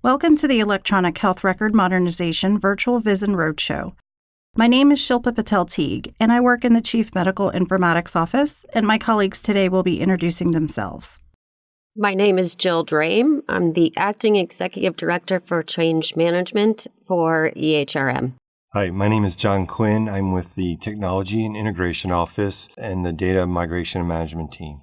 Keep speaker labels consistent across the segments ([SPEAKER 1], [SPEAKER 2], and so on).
[SPEAKER 1] Welcome to the Electronic Health Record Modernization Virtual Vision Roadshow. My name is Shilpa Patel Teague, and I work in the Chief Medical Informatics Office, and my colleagues today will be introducing themselves.
[SPEAKER 2] My name is Jill Drame. I'm the Acting Executive Director for Change Management for EHRM.
[SPEAKER 3] Hi, my name is John Quinn. I'm with the Technology and Integration Office and the Data Migration and Management team.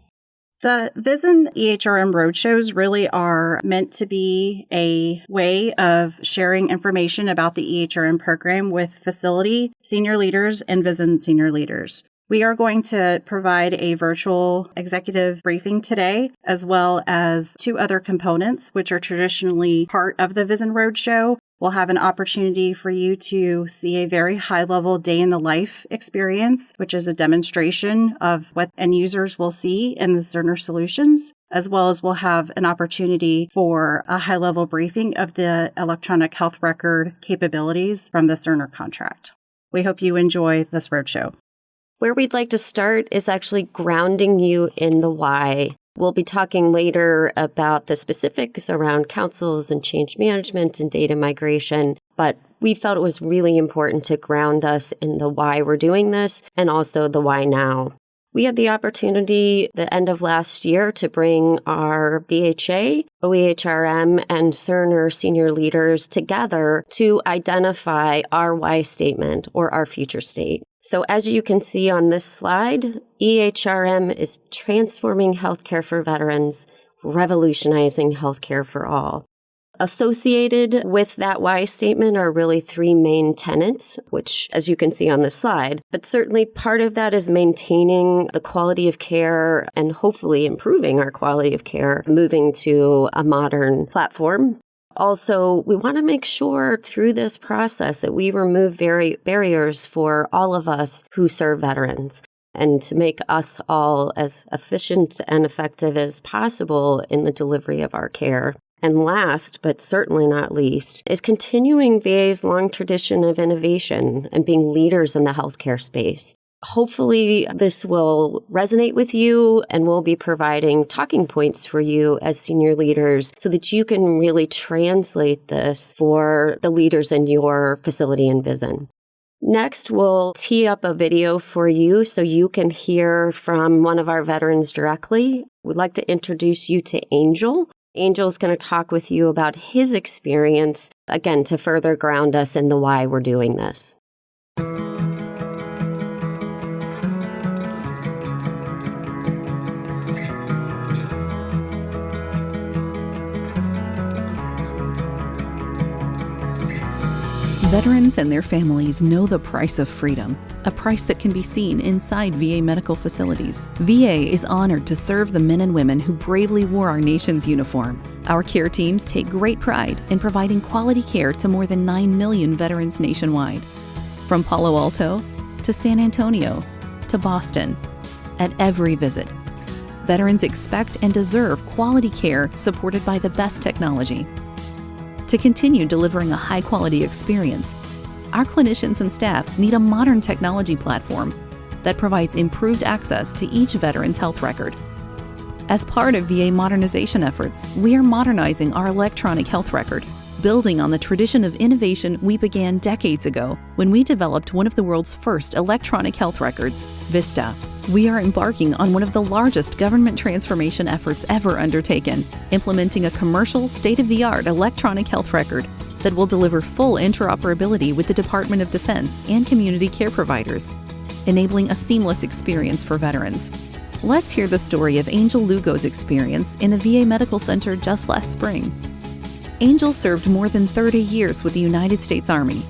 [SPEAKER 1] The VISN EHRM roadshows really are meant to be a way of sharing information about the EHRM program with facility senior leaders and VISN senior leaders. We are going to provide a virtual executive briefing today, as well as two other components, which are traditionally part of the VISN roadshow. We'll have an opportunity for you to see a very high-level day-in-the-life experience, which is a demonstration of what end users will see in the Cerner solutions, as well as we'll have an opportunity for a high-level briefing of the electronic health record capabilities from the Cerner contract. We hope you enjoy this roadshow.
[SPEAKER 2] Where we'd like to start is actually grounding you in the why. We'll be talking later about the specifics around councils and change management and data migration, but we felt it was really important to ground us in the why we're doing this and also the why now. We had the opportunity the end of last year to bring our BHA, OEHRM, and Cerner senior leaders together to identify our why statement or our future state. So as you can see on this slide, EHRM is transforming healthcare for veterans, revolutionizing healthcare for all. Associated with that why statement are really three main tenets, which, as you can see on the slide, but certainly part of that is maintaining the quality of care and hopefully improving our quality of care, moving to a modern platform. Also, we want to make sure through this process that we remove barriers for all of us who serve veterans and to make us all as efficient and effective as possible in the delivery of our care. And last, but certainly not least, is continuing VA's long tradition of innovation and being leaders in the healthcare space. Hopefully, this will resonate with you, and we'll be providing talking points for you as senior leaders so that you can really translate this for the leaders in your facility and VISN. Next, we'll tee up a video for you so you can hear from one of our veterans directly. We'd like to introduce you to Angel. Angel's going to talk with you about his experience, again, to further ground us in the why we're doing this.
[SPEAKER 4] Veterans and their families know the price of freedom, a price that can be seen inside VA medical facilities. VA is honored to serve the men and women who bravely wore our nation's uniform. Our care teams take great pride in providing quality care to more than 9 million veterans nationwide. From Palo Alto to San Antonio to Boston, at every visit, veterans expect and deserve quality care supported by the best technology. To continue delivering a high-quality experience, our clinicians and staff need a modern technology platform that provides improved access to each veteran's health record. As part of VA modernization efforts, we are modernizing our electronic health record, building on the tradition of innovation we began decades ago when we developed one of the world's first electronic health records, Vista. We are embarking on one of the largest government transformation efforts ever undertaken, implementing a commercial, state-of-the-art electronic health record that will deliver full interoperability with the Department of Defense and community care providers, enabling a seamless experience for veterans. Let's hear the story of Angel Lugo's experience in a VA medical center just last spring. Angel served more than 30 years with the United States Army.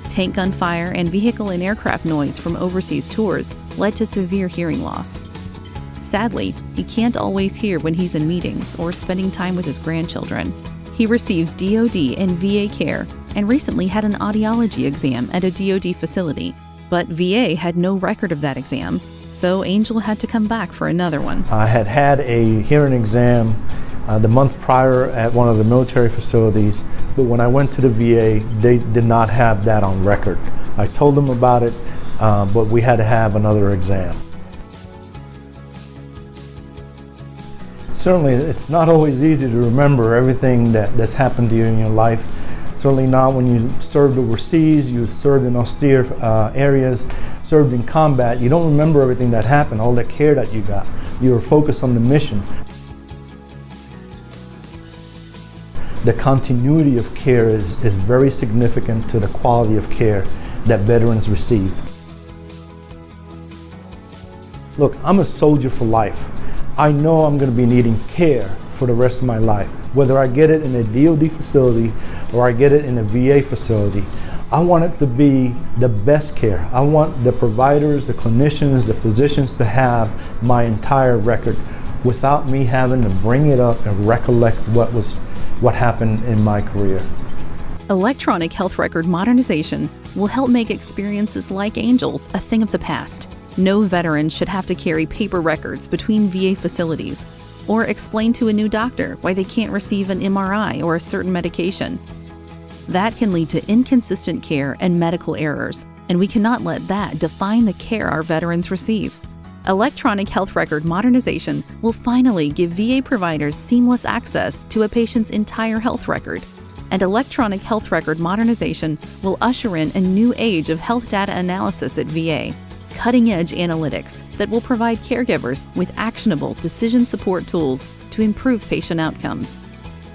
[SPEAKER 4] Tank gunfire and vehicle and aircraft noise from overseas tours led to severe hearing loss. Sadly, he can't always hear when he's in meetings or spending time with his grandchildren. He receives DoD and VA care and recently had an audiology exam at a DoD facility, but VA had no record of that exam, so Angel had to come back for another one.
[SPEAKER 5] I had a hearing exam the month prior at one of the military facilities, but when I went to the VA, they did not have that on record. I told them about it, but we had to have another exam. Certainly, it's not always easy to remember everything that's happened to you in your life. Certainly not when you served overseas, you served in austere areas, served in combat. You don't remember everything that happened, all the care that you got. You were focused on the mission. The continuity of care is very significant to the quality of care that veterans receive. Look, I'm a soldier for life. I know I'm going to be needing care for the rest of my life. Whether I get it in a DoD facility or I get it in a VA facility, I want it to be the best care. I want the providers, the clinicians, the physicians to have my entire record without me having to bring it up and recollect what happened in my career.
[SPEAKER 4] Electronic health record modernization will help make experiences like Angel's a thing of the past. No veteran should have to carry paper records between VA facilities or explain to a new doctor why they can't receive an MRI or a certain medication. That can lead to inconsistent care and medical errors, and we cannot let that define the care our veterans receive. Electronic health record modernization will finally give VA providers seamless access to a patient's entire health record. And electronic health record modernization will usher in a new age of health data analysis at VA, cutting-edge analytics that will provide caregivers with actionable decision support tools to improve patient outcomes.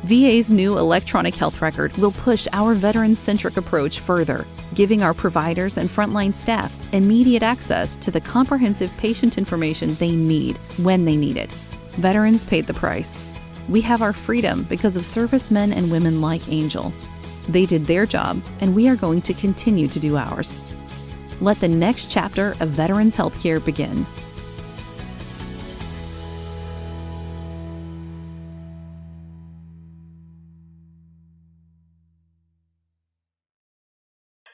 [SPEAKER 4] VA's new electronic health record will push our veteran-centric approach further, giving our providers and frontline staff immediate access to the comprehensive patient information they need when they need it. Veterans paid the price. We have our freedom because of servicemen and women like Angel. They did their job, and we are going to continue to do ours. Let the next chapter of veterans healthcare begin.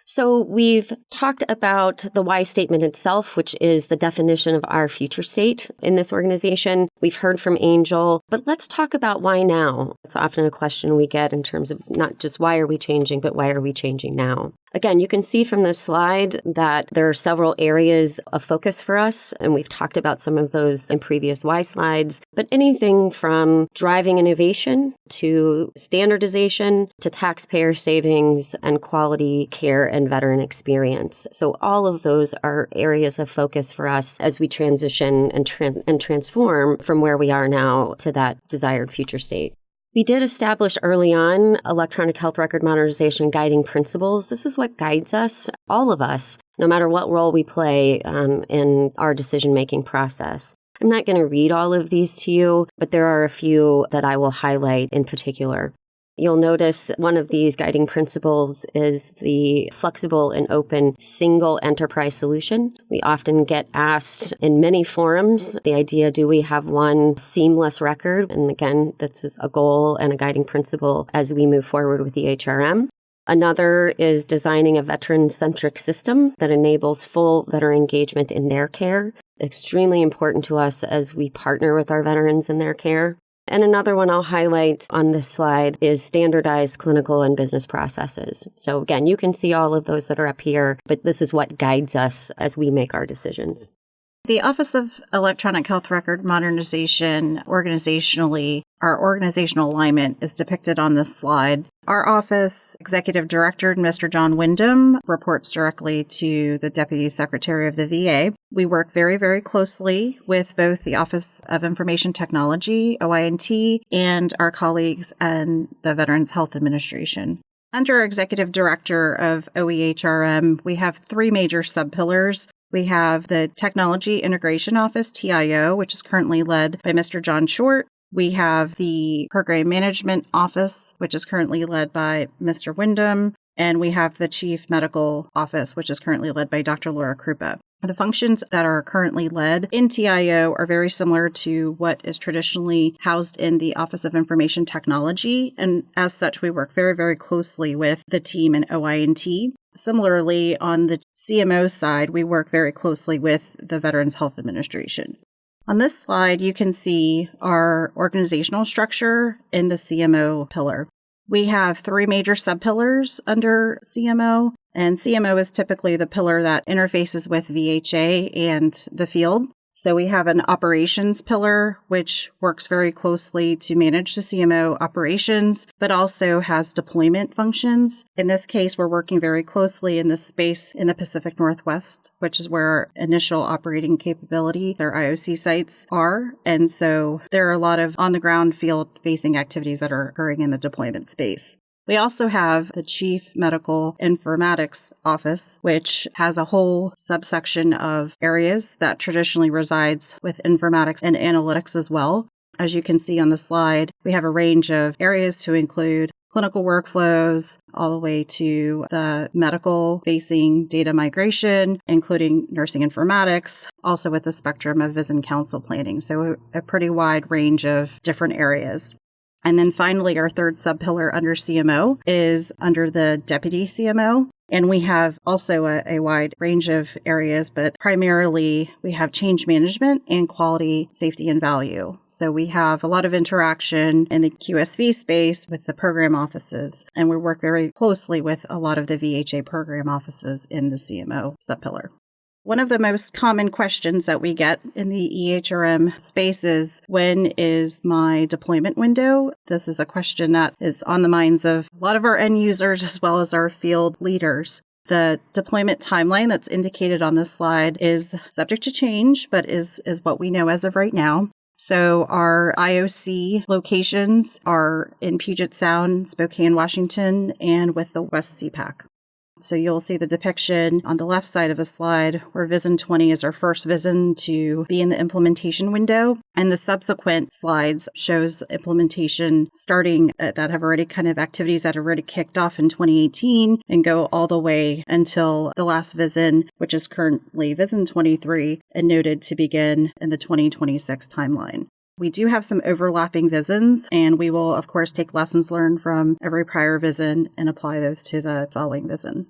[SPEAKER 2] So we've talked about the why statement itself, which is the definition of our future state in this organization. We've heard from Angel, but let's talk about why now. It's often a question we get in terms of not just why are we changing, but why are we changing now? Again, you can see from this slide that there are several areas of focus for us, and we've talked about some of those in previous why slides, but anything from driving innovation to standardization to taxpayer savings and quality care and veteran experience. So all of those are areas of focus for us as we transition and transform from where we are now to that desired future state. We did establish early on electronic health record modernization guiding principles. This is what guides us, all of us, no matter what role we play in our decision-making process. I'm not going to read all of these to you, but there are a few that I will highlight in particular. You'll notice one of these guiding principles is the flexible and open single enterprise solution. We often get asked in many forums the idea, do we have one seamless record? And again, this is a goal and a guiding principle as we move forward with EHRM. Another is designing a veteran-centric system that enables full veteran engagement in their care. Extremely important to us as we partner with our veterans in their care. And another one I'll highlight on this slide is standardized clinical and business processes. So again, you can see all of those that are up here, but this is what guides us as we make our decisions.
[SPEAKER 1] The Office of Electronic Health Record Modernization, organizationally, our organizational alignment is depicted on this slide. Our office executive director, Mr. John Wyndham, reports directly to the Deputy Secretary of the VA. We work very, very closely with both the Office of Information Technology, OINT, and our colleagues in the Veterans Health Administration. Under Executive Director of OEHRM, we have three major subpillars. We have the Technology Integration Office, TIO, which is currently led by Mr. John Short. We have the Program Management Office, which is currently led by Mr. Wyndham. And we have the Chief Medical Office, which is currently led by Dr. Laura Krupa. The functions that are currently led in TIO are very similar to what is traditionally housed in the Office of Information Technology. And as such, we work very, very closely with the team in OINT. Similarly, on the CMO side, we work very closely with the Veterans Health Administration. On this slide, you can see our organizational structure in the CMO pillar. We have three major subpillars under CMO, and CMO is typically the pillar that interfaces with VHA and the field. So we have an operations pillar, which works very closely to manage the CMO operations, but also has deployment functions. In this case, we're working very closely in this space in the Pacific Northwest, which is where our initial operating capability, their IOC sites are. And so there are a lot of on-the-ground field-facing activities that are occurring in the deployment space. We also have the Chief Medical Informatics Office, which has a whole subsection of areas that traditionally resides with informatics and analytics as well. As you can see on the slide, we have a range of areas to include clinical workflows, all the way to the medical-facing data migration, including nursing informatics, also with the spectrum of visit counsel planning. So a pretty wide range of different areas. And then finally, our third subpillar under CMO is under the Deputy CMO. And we have also a wide range of areas, but primarily we have change management and quality, safety, and value. So we have a lot of interaction in the QSV space with the program offices, and we work very closely with a lot of the VHA program offices in the CMO subpillar. One of the most common questions that we get in the EHRM space is, when is my deployment window? This is a question that is on the minds of a lot of our end users as well as our field leaders. The deployment timeline that's indicated on this slide is subject to change, but is what we know as of right now. So our IOC locations are in Puget Sound, Spokane, Washington, and with the West CPAC. So you'll see the depiction on the left side of the slide where VISN 20 is our first VISN to be in the implementation window. And the subsequent slides shows implementation starting that have already kind of activities that have already kicked off in 2018 and go all the way until the last VISN, which is currently VISN 23 and noted to begin in the 2026 timeline. We do have some overlapping VISNs, and we will, of course, take lessons learned from every prior VISN and apply those to the following VISN.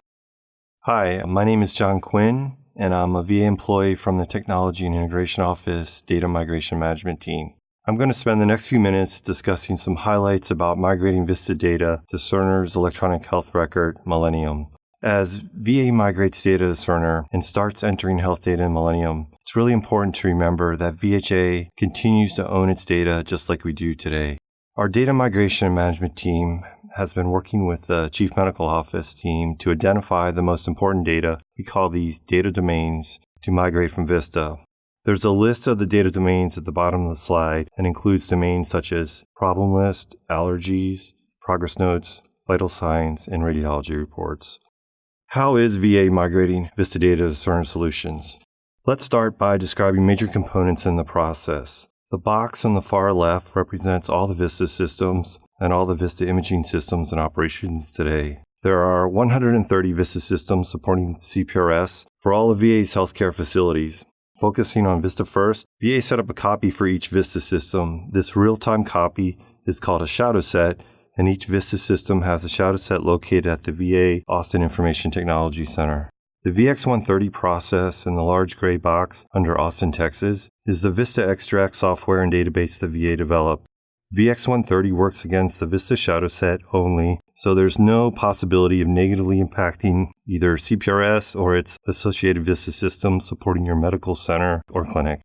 [SPEAKER 3] Hi, my name is John Quinn, and I'm a VA employee from the Technology and Integration Office Data Migration Management Team. I'm going to spend the next few minutes discussing some highlights about migrating VISTA data to Cerner's electronic health record, Millennium. As VA migrates data to Cerner and starts entering health data in Millennium, it's really important to remember that VHA continues to own its data just like we do today. Our data migration and management team has been working with the Chief Medical Office team to identify the most important data. We call these data domains to migrate from VISTA. There's a list of the data domains at the bottom of the slide and includes domains such as problem list, allergies, progress notes, vital signs, and radiology reports. How is VA migrating VISTA data to Cerner Solutions? Let's start by describing major components in the process. The box on the far left represents all the VISTA systems and all the VISTA imaging systems in operations today. There are 130 VISTA systems supporting CPRS for all of VA's healthcare facilities. Focusing on VISTA first, VA set up a copy for each VISTA system. This real-time copy is called a shadow set, and each VISTA system has a shadow set located at the VA Austin Information Technology Center. The VX130 process in the large gray box under Austin, Texas, is the VISTA extract software and database the VA developed. VX130 works against the VISTA shadow set only, so there's no possibility of negatively impacting either CPRS or its associated VISTA system supporting your medical center or clinic.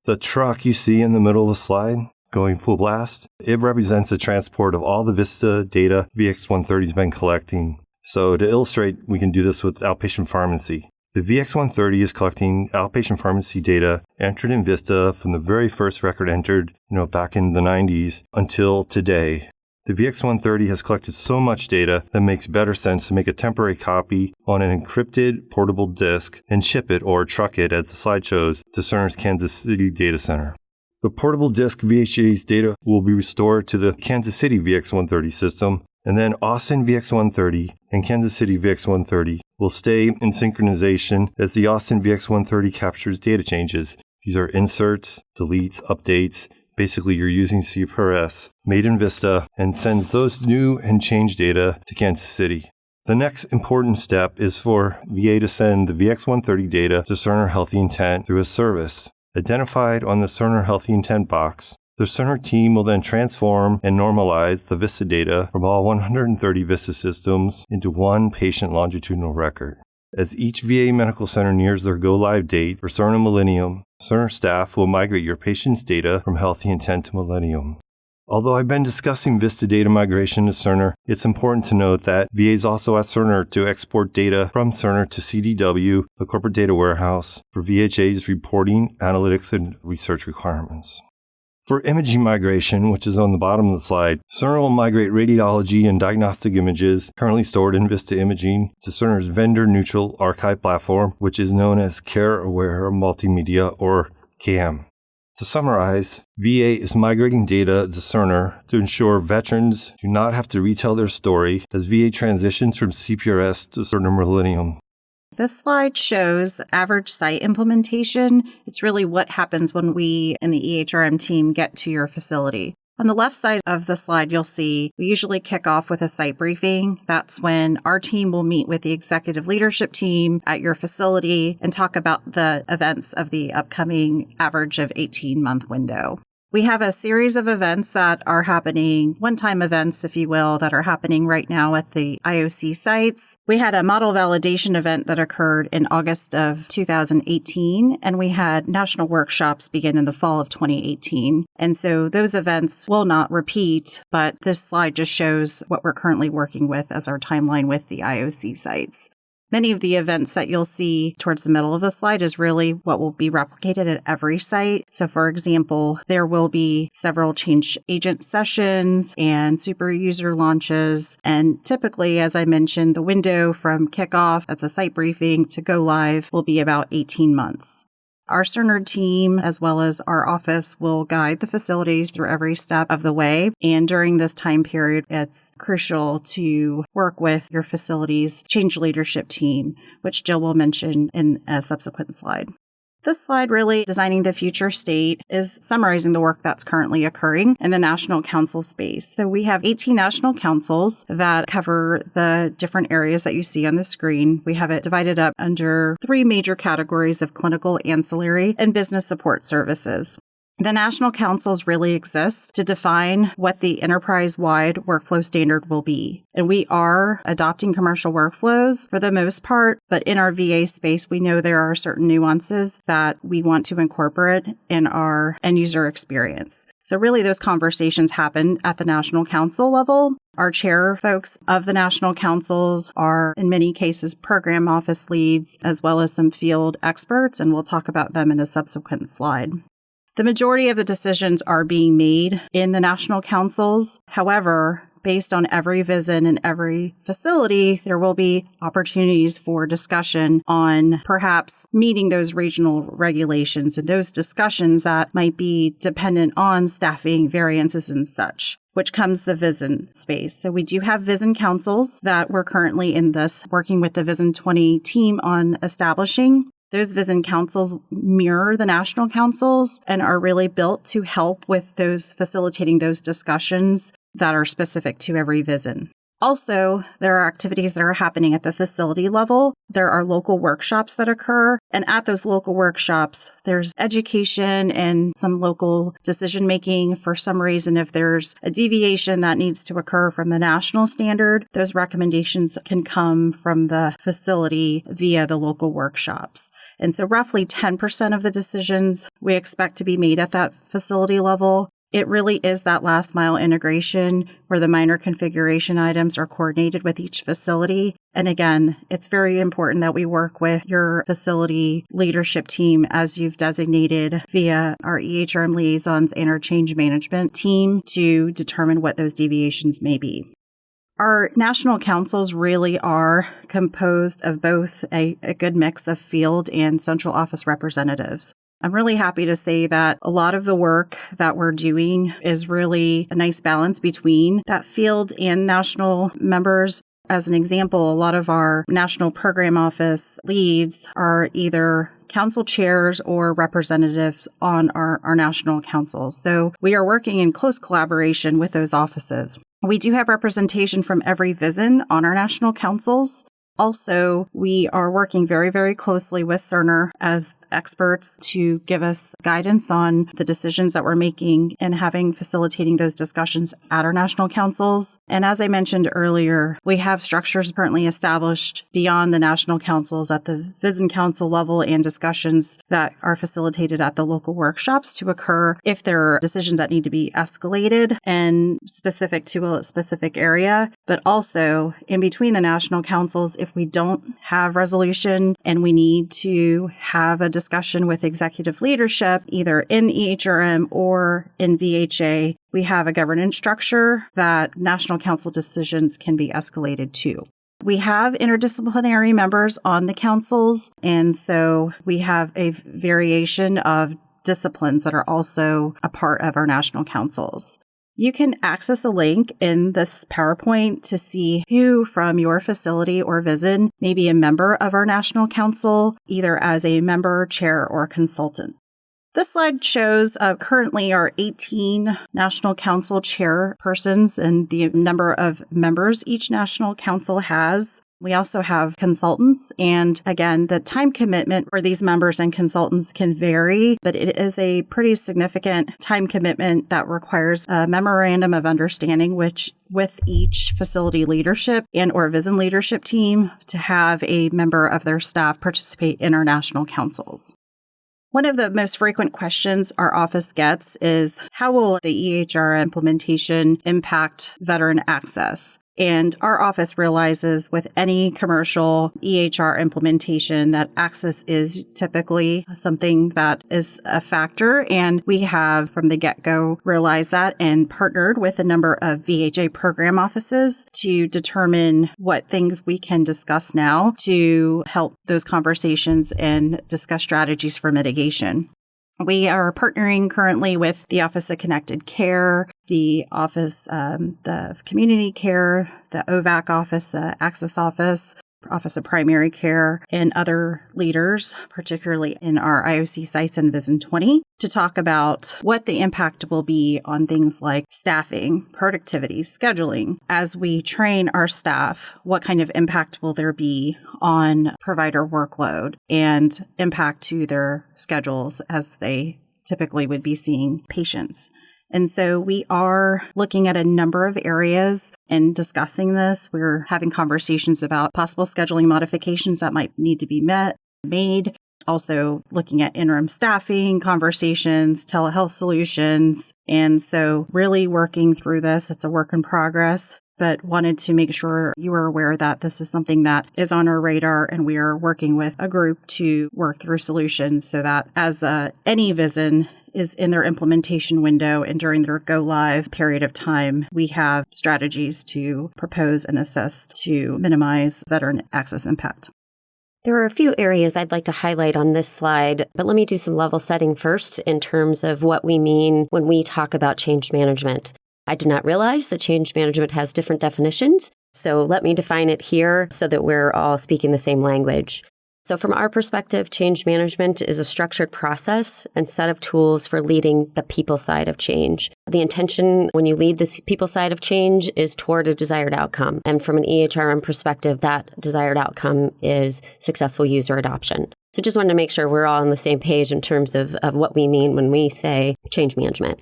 [SPEAKER 3] The truck you see in the middle of the slide, going full blast, it represents the transport of all the VISTA data VX130 has been collecting. So to illustrate, we can do this with outpatient pharmacy. The VX130 is collecting outpatient pharmacy data entered in VISTA from the very first record entered, back in the 90s until today. The VX130 has collected so much data that makes better sense to make a temporary copy on an encrypted portable disk and ship it or truck it, as the slide shows, to Cerner's Kansas City data center. The portable disk VHA's data will be restored to the Kansas City VX130 system, and then Austin VX130 and Kansas City VX130 will stay in synchronization as the Austin VX130 captures data changes. These are inserts, deletes, updates. Basically, you're using CPRS made in VISTA and sends those new and changed data to Kansas City. The next important step is for VA to send the VX130 data to Cerner Healthy Intent through a service. Identified on the Cerner Healthy Intent box, the Cerner team will then transform and normalize the VISTA data from all 130 VISTA systems into one patient longitudinal record. As each VA medical center nears their go-live date for Cerner Millennium, Cerner staff will migrate your patient's data from Healthy Intent to Millennium. Although I've been discussing Vista data migration to Cerner, it's important to note that VA's also asked Cerner to export data from Cerner to CDW, the corporate data warehouse, for VHA's reporting, analytics, and research requirements. For imaging migration, which is on the bottom of the slide, Cerner will migrate radiology and diagnostic images currently stored in Vista Imaging to Cerner's vendor-neutral archive platform, which is known as Care Aware Multimedia, or CAM. To summarize, VA is migrating data to Cerner to ensure veterans do not have to retell their story as VA transitions from CPRS to Cerner Millennium.
[SPEAKER 1] This slide shows average site implementation. It's really what happens when we in the EHRM team get to your facility. On the left side of the slide, you'll see we usually kick off with a site briefing. That's when our team will meet with the executive leadership team at your facility and talk about the events of the upcoming average of 18-month window. We have a series of events that are happening, one-time events, if you will, that are happening right now at the IOC sites. We had a model validation event that occurred in August of 2018, and we had national workshops begin in the fall of 2018. And so those events will not repeat, but this slide just shows what we're currently working with as our timeline with the IOC sites. Many of the events that you'll see towards the middle of the slide is really what will be replicated at every site. So for example, there will be several change agent sessions and super user launches. And typically, as I mentioned, the window from kickoff at the site briefing to go live will be about 18 months. Our Cerner team, as well as our office, will guide the facilities through every step of the way. And during this time period, it's crucial to work with your facility's change leadership team, which Jill will mention in a subsequent slide. This slide, really designing the future state, is summarizing the work that's currently occurring in the national council space. So we have 18 national councils that cover the different areas that you see on the screen. We have it divided up under 3 major categories of clinical, ancillary, and business support services. The national councils really exist to define what the enterprise-wide workflow standard will be. And we are adopting commercial workflows for the most part, but in our VA space, we know there are certain nuances that we want to incorporate in our end user experience. So really those conversations happen at the national council level. Our chair folks of the national councils are in many cases program office leads, as well as some field experts, and we'll talk about them in a subsequent slide. The majority of the decisions are being made in the national councils. However, based on every VISN and every facility, there will be opportunities for discussion on perhaps meeting those regional regulations and those discussions that might be dependent on staffing variances and such, which comes the VISN space. So we do have VISN councils that we're currently in this working with the VISN 20 team on establishing. Those VISN councils mirror the national councils and are really built to help with those facilitating those discussions that are specific to every VISN. Also, there are activities that are happening at the facility level. There are local workshops that occur, and at those local workshops, there's education and some local decision-making. For some reason, if there's a deviation that needs to occur from the national standard, those recommendations can come from the facility via the local workshops. And so roughly 10% of the decisions we expect to be made at that facility level. It really is that last mile integration where the minor configuration items are coordinated with each facility. And again, it's very important that we work with your facility leadership team as you've designated via our EHRM liaisons and our change management team to determine what those deviations may be. Our national councils really are composed of both a good mix of field and central office representatives. I'm really happy to say that a lot of the work that we're doing is really a nice balance between that field and national members. As an example, a lot of our national program office leads are either council chairs or representatives on our national councils. So we are working in close collaboration with those offices. We do have representation from every VISN on our national councils. Also, we are working very, very closely with Cerner as experts to give us guidance on the decisions that we're making and facilitating those discussions at our national councils. And as I mentioned earlier, we have structures currently established beyond the national councils at the VISN council level and discussions that are facilitated at the local workshops to occur if there are decisions that need to be escalated and specific to a specific area, but also in between the national councils, if we don't have resolution and we need to have a discussion with executive leadership, either in EHRM or in VHA, we have a governance structure that national council decisions can be escalated to. We have interdisciplinary members on the councils, and so we have a variation of disciplines that are also a part of our national councils. You can access a link in this PowerPoint to see who from your facility or VISN may be a member of our national council, either as a member, chair, or consultant. This slide shows currently our 18 national council chairpersons and the number of members each national council has. We also have consultants, and again, the time commitment for these members and consultants can vary, but it is a pretty significant time commitment that requires a memorandum of understanding with each facility leadership and or VISN leadership team to have a member of their staff participate in our national councils. One of the most frequent questions our office gets is, how will the EHR implementation impact veteran access? And our office realizes with any commercial EHR implementation that access is typically something that is a factor. And we have from the get-go realized that and partnered with a number of VHA program offices to determine what things we can discuss now to help those conversations and discuss strategies for mitigation. We are partnering currently with the Office of Connected Care, the Office of Community Care, the OVAC Office, the Access Office, Office of Primary Care, and other leaders, particularly in our IOC sites in VISN 20, to talk about what the impact will be on things like staffing, productivity, scheduling. As we train our staff, what kind of impact will there be on provider workload and impact to their schedules as they typically would be seeing patients. And so we are looking at a number of areas and discussing this. We're having conversations about possible scheduling modifications that might need to be made. Also looking at interim staffing conversations, telehealth solutions. And so really working through this. It's a work in progress, but wanted to make sure you are aware that this is something that is on our radar, and we are working with a group to work through solutions so that as any VISN is in their implementation window and during their go-live period of time, we have strategies to propose and assess to minimize veteran access impact.
[SPEAKER 2] There are a few areas I'd like to highlight on this slide, but let me do some level setting first in terms of what we mean when we talk about change management. I did not realize that change management has different definitions, so let me define it here so that we're all speaking the same language. So from our perspective, change management is a structured process and set of tools for leading the people side of change. The intention when you lead the people side of change is toward a desired outcome. And from an EHRM perspective, that desired outcome is successful user adoption. So just wanted to make sure we're all on the same page in terms of what we mean when we say change management.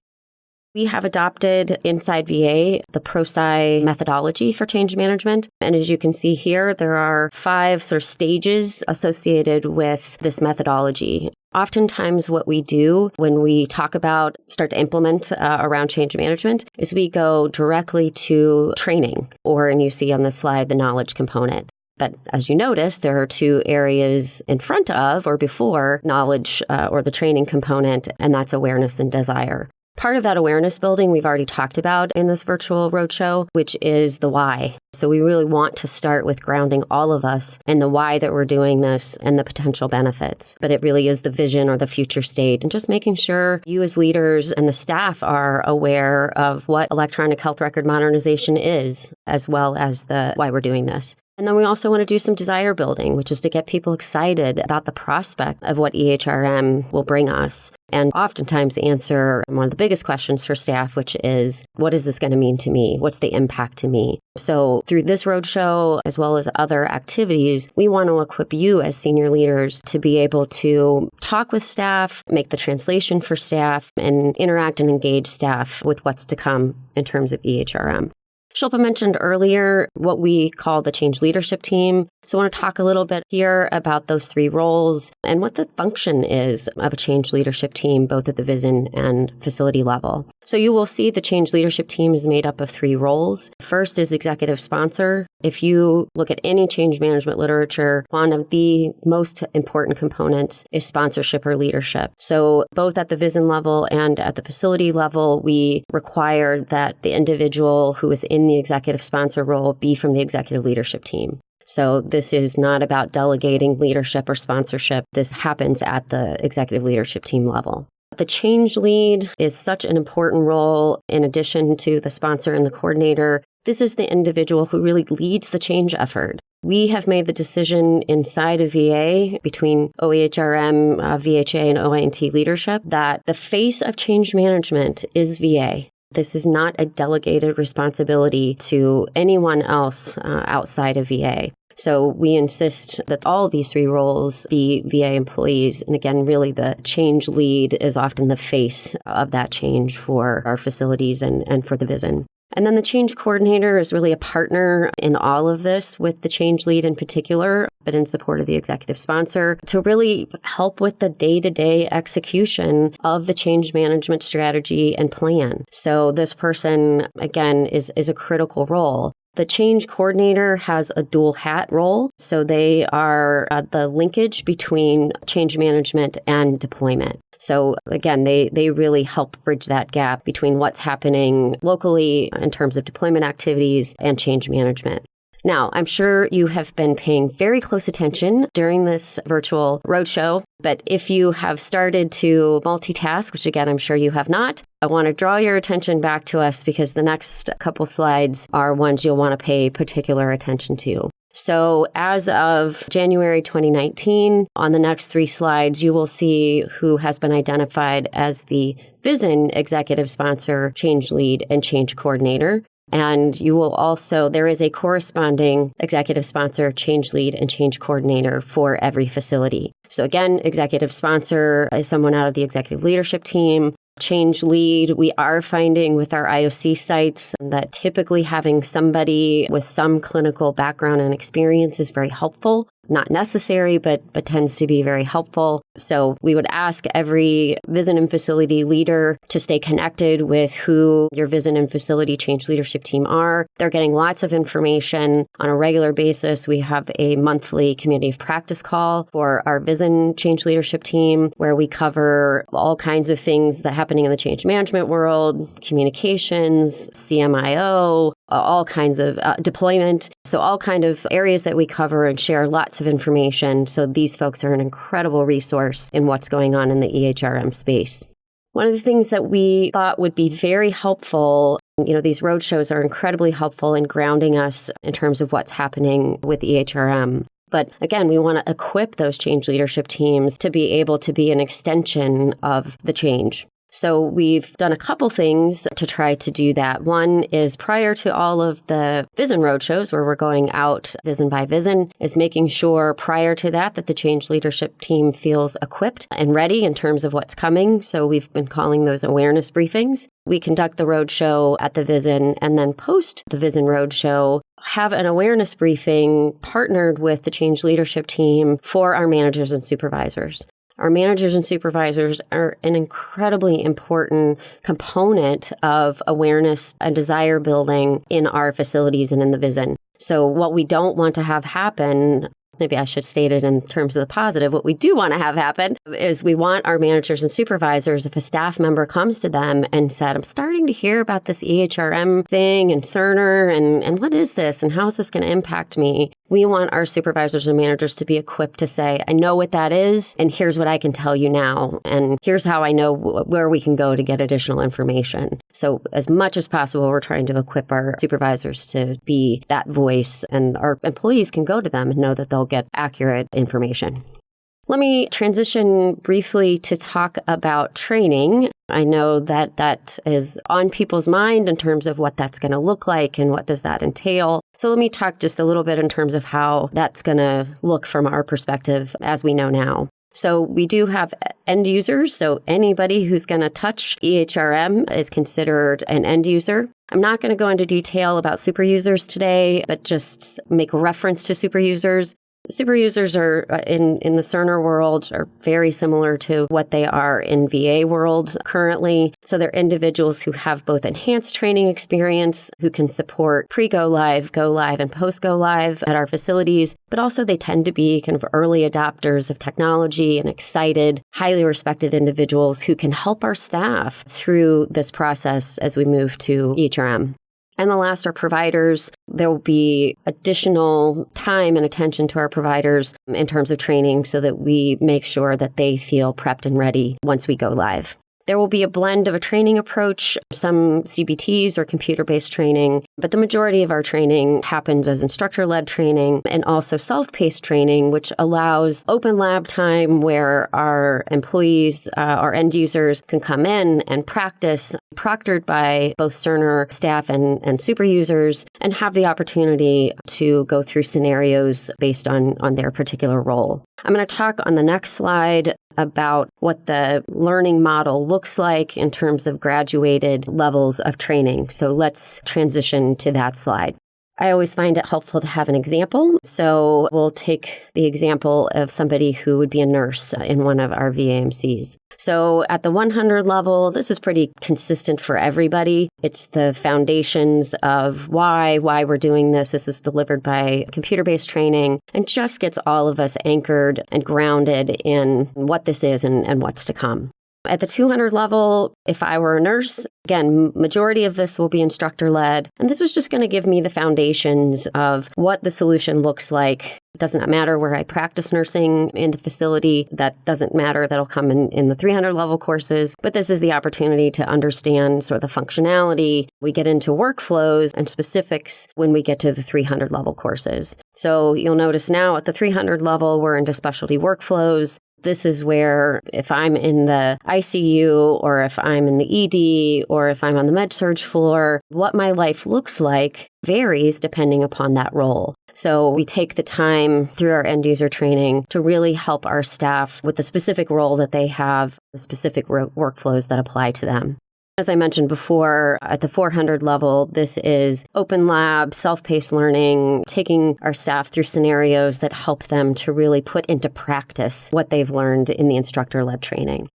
[SPEAKER 2] We have adopted inside VA the ProSci methodology for change management. And as you can see here, there are 5 sort of stages associated with this methodology. Oftentimes what we do when we start to implement around change management is we go directly to training, or, and you see on this slide, the knowledge component. But as you notice, there are 2 areas in front of or before knowledge or the training component, and that's awareness and desire. Part of that awareness building we've already talked about in this virtual roadshow, which is the why. So we really want to start with grounding all of us in the why that we're doing this and the potential benefits. But it really is the vision or the future state, and just making sure you as leaders and the staff are aware of what electronic health record modernization is, as well as the why we're doing this. And then we also want to do some desire building, which is to get people excited about the prospect of what EHRM will bring us. And oftentimes answer one of the biggest questions for staff, which is, what is this going to mean to me? What's the impact to me? So through this roadshow, as well as other activities, we want to equip you as senior leaders to be able to talk with staff, make the translation for staff, and interact and engage staff with what's to come in terms of EHRM. Shilpa mentioned earlier what we call the change leadership team. So I want to talk a little bit here about those three roles and what the function is of a change leadership team, both at the vision and facility level. So you will see the change leadership team is made up of three roles. First is executive sponsor. If you look at any change management literature, one of the most important components is sponsorship or leadership. So both at the vision level and at the facility level, we require that the individual who is in the executive sponsor role be from the executive leadership team. So this is not about delegating leadership or sponsorship. This happens at the executive leadership team level. The change lead is such an important role in addition to the sponsor and the coordinator. This is the individual who really leads the change effort. We have made the decision inside of VA between OEHRM, VHA, and OINT leadership that the face of change management is VA. This is not a delegated responsibility to anyone else outside of VA. So we insist that all of these three roles be VA employees. And again, really the change lead is often the face of that change for our facilities and for the VISN. And then the change coordinator is really a partner in all of this with the change lead in particular, but in support of the executive sponsor to really help with the day-to-day execution of the change management strategy and plan. So this person, again, is a critical role. The change coordinator has a dual hat role. So they are the linkage between change management and deployment. So again, they really help bridge that gap between what's happening locally in terms of deployment activities and change management. Now, I'm sure you have been paying very close attention during this virtual roadshow, but if you have started to multitask, which again, I'm sure you have not, I want to draw your attention back to us because the next couple slides are ones you'll want to pay particular attention to. So as of January 2019, on the next three slides, you will see who has been identified as the VISN executive sponsor, change lead, and change coordinator. And you will also, there is a corresponding executive sponsor, change lead, and change coordinator for every facility. So again, executive sponsor is someone out of the executive leadership team. Change lead, we are finding with our IOC sites that typically having somebody with some clinical background and experience is very helpful. Not necessary, but tends to be very helpful. So we would ask every VISN and facility leader to stay connected with who your VISN and facility change leadership team are. They're getting lots of information on a regular basis. We have a monthly community of practice call for our VISN change leadership team where we cover all kinds of things that are happening in the change management world, communications, CMIO, all kinds of deployment. So all kind of areas that we cover and share lots of information. So these folks are an incredible resource in what's going on in the EHRM space. One of the things that we thought would be very helpful, these roadshows are incredibly helpful in grounding us in terms of what's happening with EHRM. But again, we want to equip those change leadership teams to be able to be an extension of the change. So we've done a couple things to try to do that. One is prior to all of the VISN roadshows where we're going out VISN by VISN is making sure prior to that the change leadership team feels equipped and ready in terms of what's coming. So we've been calling those awareness briefings. We conduct the roadshow at the VISN and then post the VISN roadshow, have an awareness briefing partnered with the change leadership team for our managers and supervisors. Our managers and supervisors are an incredibly important component of awareness and desire building in our facilities and in the VISN. So what we don't want to have happen, maybe I should state it in terms of the positive, what we do want to have happen is we want our managers and supervisors, if a staff member comes to them and said, I'm starting to hear about this EHRM thing and Cerner and what is this and how is this going to impact me? We want our supervisors and managers to be equipped to say, I know what that is, and here's what I can tell you now, and here's how I know where we can go to get additional information. So as much as possible, we're trying to equip our supervisors to be that voice, and our employees can go to them and know that they'll get accurate information. Let me transition briefly to talk about training. I know that that is on people's mind in terms of what that's going to look like and what does that entail. So let me talk just a little bit in terms of how that's going to look from our perspective as we know now. So we do have end users. So anybody who's going to touch EHRM is considered an end user. I'm not going to go into detail about super users today, but just make reference to super users. Super users are in the Cerner world are very similar to what they are in VA world currently. So they're individuals who have both enhanced training experience, who can support pre-go live, go live, and post-go live at our facilities. But also they tend to be kind of early adopters of technology and excited, highly respected individuals who can help our staff through this process as we move to EHRM. And the last are providers. There will be additional time and attention to our providers in terms of training so that we make sure that they feel prepped and ready once we go live. There will be a blend of a training approach, some CBTs or computer-based training, but the majority of our training happens as instructor-led training and also self-paced training, which allows open lab time where our employees, our end users can come in and practice, proctored by both Cerner staff and super users, and have the opportunity to go through scenarios based on their particular role. I'm going to talk on the next slide about what the learning model looks like in terms of graduated levels of training. So let's transition to that slide. I always find it helpful to have an example. So we'll take the example of somebody who would be a nurse in one of our VAMCs. So at the 100 level, this is pretty consistent for everybody. It's the foundations of why we're doing this. This is delivered by computer-based training and just gets all of us anchored and grounded in what this is and what's to come. At the 200 level, if I were a nurse, again, majority of this will be instructor-led. And this is just going to give me the foundations of what the solution looks like. It doesn't matter where I practice nursing in the facility. That doesn't matter. That'll come in the 300 level courses. But this is the opportunity to understand sort of the functionality. We get into workflows and specifics when we get to the 300 level courses. So you'll notice now at the 300 level, we're into specialty workflows. This is where if I'm in the ICU or if I'm in the ED or if I'm on the med-surg floor, what my life looks like varies depending upon that role. So we take the time through our end user training to really help our staff with the specific role that they have, the specific workflows that apply to them. As I mentioned before, at the 400 level, this is open lab, self-paced learning, taking our staff through scenarios that help them to really put into practice what they've learned in the instructor-led training.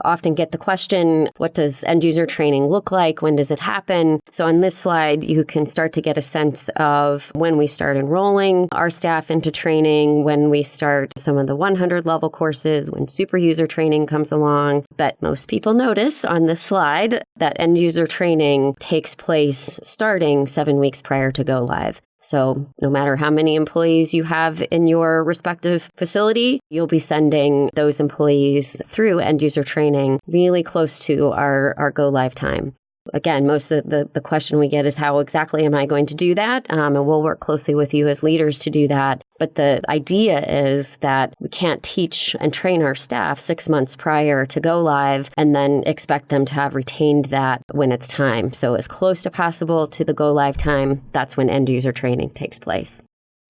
[SPEAKER 2] Often get the question, what does end user training look like? When does it happen? So on this slide, you can start to get a sense of when we start enrolling our staff into training, when we start some of the 100 level courses, when super user training comes along. But most people notice on this slide that end user training takes place starting 7 weeks prior to go live. So no matter how many employees you have in your respective facility, you'll be sending those employees through end user training really close to our go live time. Again, most of the question we get is how exactly am I going to do that? And we'll work closely with you as leaders to do that. But the idea is that we can't teach and train our staff 6 months prior to go live and then expect them to have retained that when it's time. So as close to possible to the go live time, that's when end user training takes place.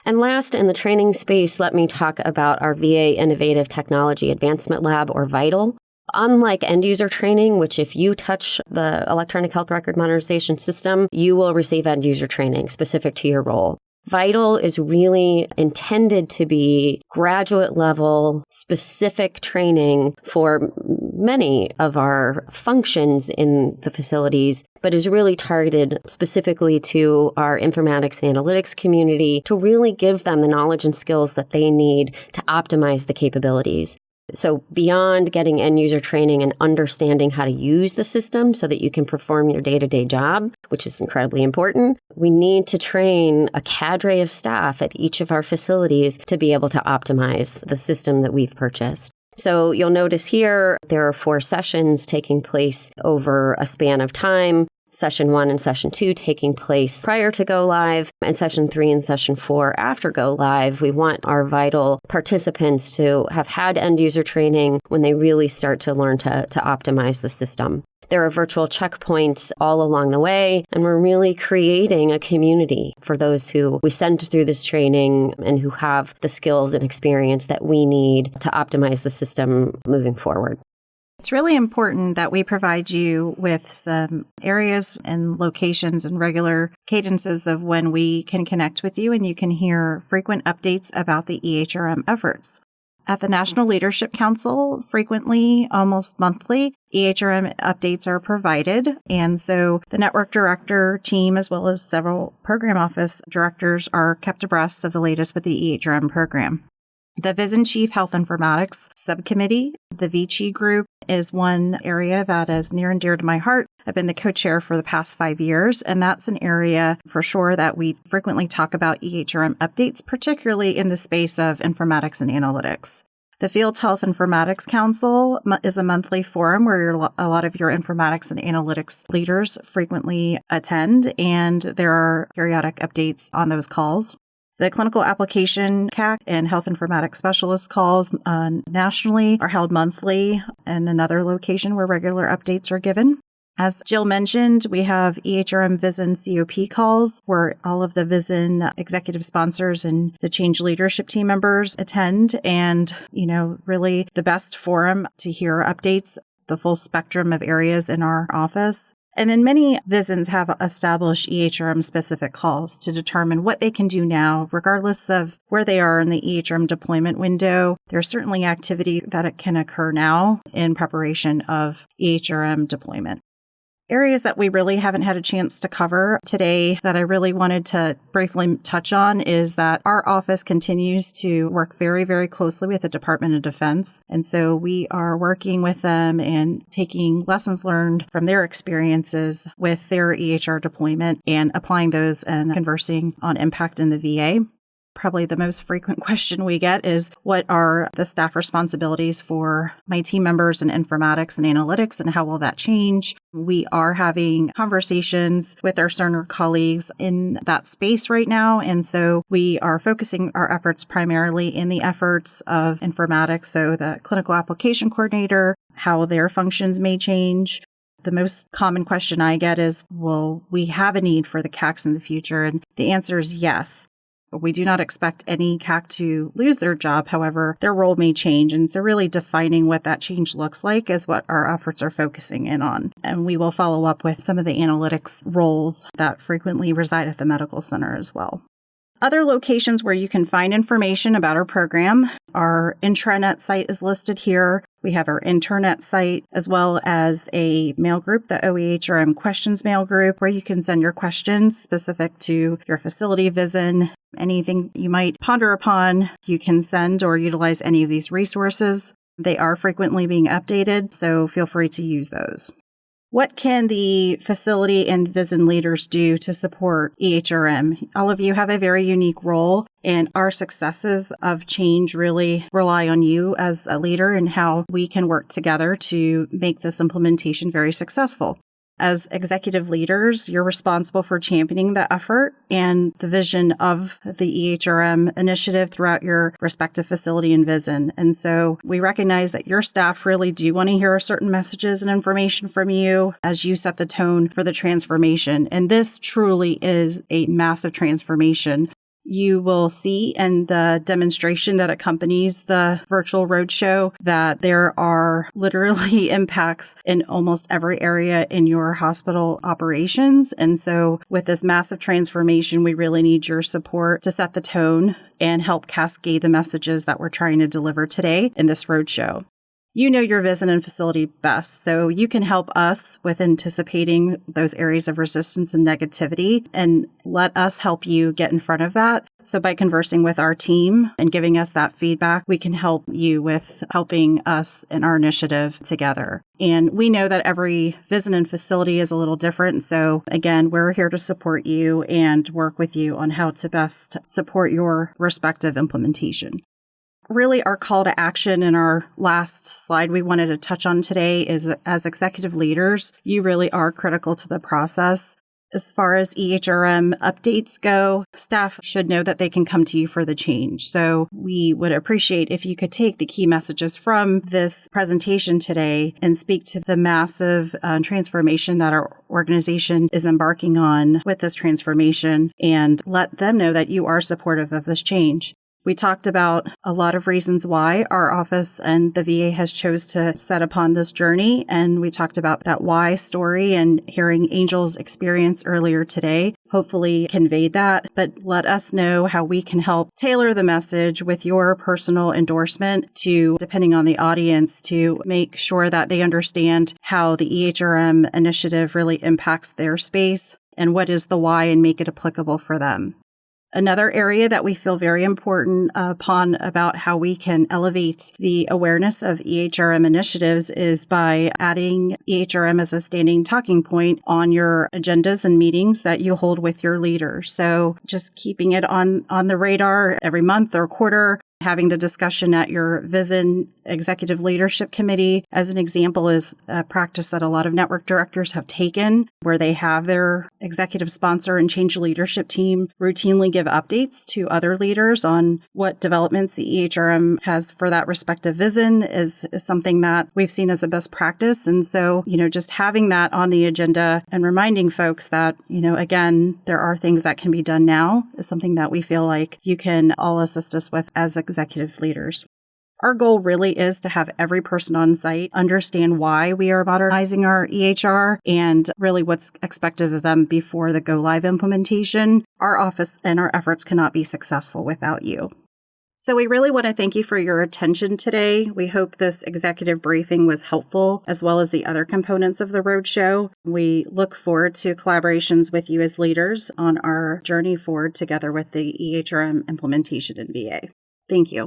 [SPEAKER 2] And last, in the training space, let me talk about our VA Innovative Technology Advancement Lab, or VITAL. Unlike end user training, which if you touch the electronic health record modernization system, you will receive end user training specific to your role. VITAL is really intended to be graduate level specific training for many of our functions in the facilities, but is really targeted specifically to our informatics and analytics community to really give them the knowledge and skills that they need to optimize the capabilities. So beyond getting end user training and understanding how to use the system so that you can perform your day-to-day job, which is incredibly important, we need to train a cadre of staff at each of our facilities to be able to optimize the system that we've purchased. So you'll notice here there are 4 sessions taking place over a span of time. Session 1 and Session 2 taking place prior to go live, and Session 3 and Session 4 after go live. We want our vital participants to have had end user training when they really start to learn to optimize the system. There are virtual checkpoints all along the way, and we're really creating a community for those who we send through this training and who have the skills and experience that we need to optimize the system moving forward.
[SPEAKER 1] It's really important that we provide you with some areas and locations and regular cadences of when we can connect with you and you can hear frequent updates about the EHRM efforts. At the National Leadership Council, frequently, almost monthly, EHRM updates are provided. And so the network director team, as well as several program office directors, are kept abreast of the latest with the EHRM program. The VISN Chief Health Informatics Subcommittee, the VCHI group, is one area that is near and dear to my heart. I've been the co-chair for the past 5 years, and that's an area for sure that we frequently talk about EHRM updates, particularly in the space of informatics and analytics. The Field Health Informatics Council is a monthly forum where a lot of your informatics and analytics leaders frequently attend, and there are periodic updates on those calls. The Clinical Application CAC and Health Informatics Specialist calls nationally are held monthly in another location where regular updates are given. As Jill mentioned, we have EHRM VISN COP calls where all of the VISN executive sponsors and the change leadership team members attend, and, really the best forum to hear updates, the full spectrum of areas in our office. And then many VISNs have established EHRM-specific calls to determine what they can do now, regardless of where they are in the EHRM deployment window. There's certainly activity that can occur now in preparation of EHRM deployment. Areas that we really haven't had a chance to cover today that I really wanted to briefly touch on is that our office continues to work very, very closely with the Department of Defense. And so we are working with them and taking lessons learned from their experiences with their EHR deployment and applying those and conversing on impact in the VA. Probably the most frequent question we get is, what are the staff responsibilities for my team members in informatics and analytics, and how will that change? We are having conversations with our Cerner colleagues in that space right now. And so we are focusing our efforts primarily in the efforts of informatics. So the clinical application coordinator, how their functions may change. The most common question I get is, will we have a need for the CACs in the future? And the answer is yes. We do not expect any CAC to lose their job. However, their role may change. And so really defining what that change looks like is what our efforts are focusing in on. And we will follow up with some of the analytics roles that frequently reside at the medical center as well. Other locations where you can find information about our program, our intranet site is listed here. We have our internet site, as well as a mail group, the OEHRM questions mail group, where you can send your questions specific to your facility VISN. Anything you might ponder upon, you can send or utilize any of these resources. They are frequently being updated, so feel free to use those. What can the facility and VISN leaders do to support EHRM? All of you have a very unique role, and our successes of change really rely on you as a leader and how we can work together to make this implementation very successful. As executive leaders, you're responsible for championing the effort and the vision of the EHRM initiative throughout your respective facility and VISN. And so we recognize that your staff really do want to hear certain messages and information from you as you set the tone for the transformation. And this truly is a massive transformation. You will see in the demonstration that accompanies the virtual roadshow that there are literally impacts in almost every area in your hospital operations. And so with this massive transformation, we really need your support to set the tone and help cascade the messages that we're trying to deliver today in this roadshow. You know your VISN and facility best, so you can help us with anticipating those areas of resistance and negativity, and let us help you get in front of that. So by conversing with our team and giving us that feedback, we can help you with helping us in our initiative together. And we know that every VISN and facility is a little different. So again, we're here to support you and work with you on how to best support your respective implementation. Really, our call to action in our last slide we wanted to touch on today is, as executive leaders, you really are critical to the process. As far as EHRM updates go, staff should know that they can come to you for the change. So we would appreciate if you could take the key messages from this presentation today and speak to the massive transformation that our organization is embarking on with this transformation, and let them know that you are supportive of this change. We talked about a lot of reasons why our office and the VA has chose to set upon this journey. And we talked about that why story, and hearing Angel's experience earlier today hopefully conveyed that. But let us know how we can help tailor the message with your personal endorsement to, depending on the audience, to make sure that they understand how the EHRM initiative really impacts their space and what is the why, and make it applicable for them. Another area that we feel very important upon about how we can elevate the awareness of EHRM initiatives is by adding EHRM as a standing talking point on your agendas and meetings that you hold with your leaders. So just keeping it on the radar every month or quarter, having the discussion at your VISN Executive Leadership Committee, as an example, is a practice that a lot of network directors have taken, where they have their executive sponsor and change leadership team routinely give updates to other leaders on what developments the EHRM has for that respective VISN is something that we've seen as a best practice. And so, just having that on the agenda and reminding folks that, again, there are things that can be done now is something that we feel like you can all assist us with as executive leaders. Our goal really is to have every person on site understand why we are modernizing our EHR and really what's expected of them before the go live implementation. Our office and our efforts cannot be successful without you. So we really want to thank you for your attention today. We hope this executive briefing was helpful, as well as the other components of the roadshow. We look forward to collaborations with you as leaders on our journey forward together with the EHRM implementation in VA. Thank you.